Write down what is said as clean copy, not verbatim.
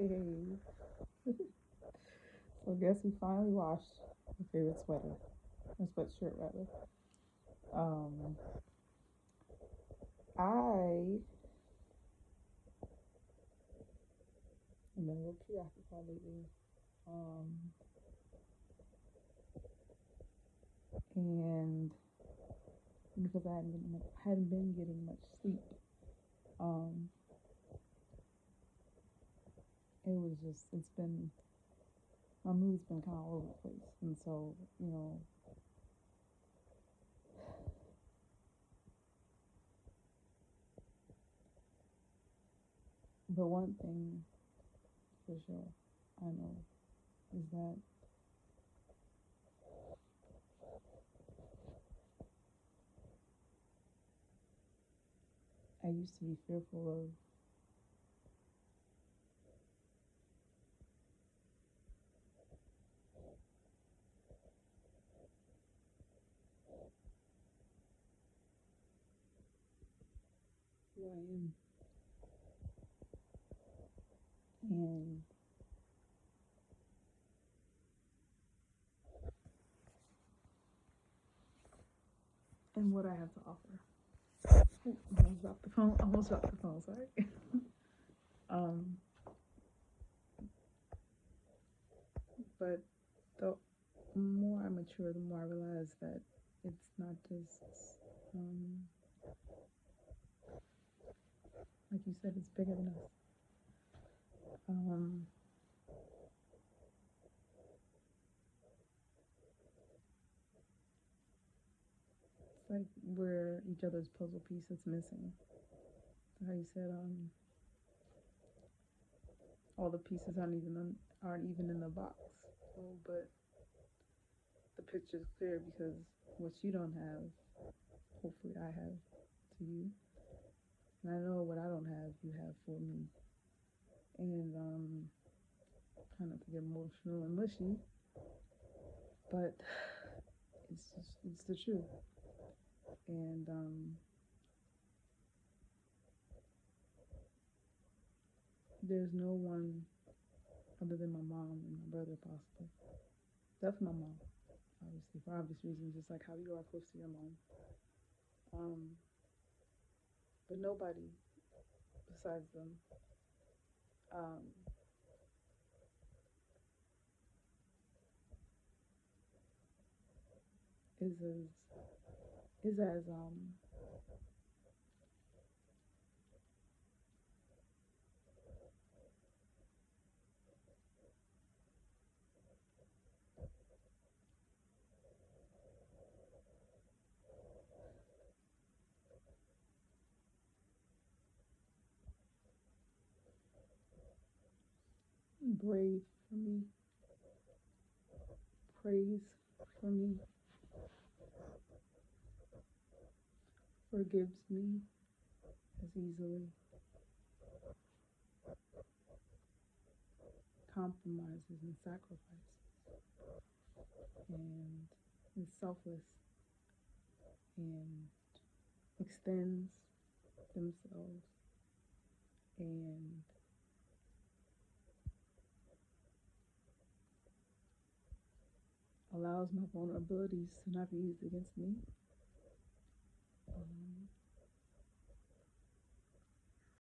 Hey. So guess we finally washed my favorite sweater. My sweatshirt rather. Um I have been a little preoccupied lately. Um and because hadn't been getting much sleep. Um it's been my mood's been kinda all over the place. And so, but one thing for sure I know is that I used to be fearful of who I am. And what I have to offer. Ooh, almost dropped the phone. Almost dropped the phone. Sorry. um, but the more I mature, the more I realize that it's not just, um, like you said, it's bigger than us. Um, it's like we're each other's puzzle piece that's missing. So how you said, all the pieces aren't even in the box. Oh, but the picture's clear because what you don't have, hopefully I have to you, and I know what I don't have, you have for me. And try not to get emotional and mushy, but it's the truth. And there's no one other than my mom and my brother possible. Definitely my mom, obviously for obvious reasons, just like how you are close to your mom. Um, but nobody besides them um, is as brave for me, prays for me, forgives me as easily, compromises and sacrifices, and is selfless and extends themselves and allows my vulnerabilities to not be used against me.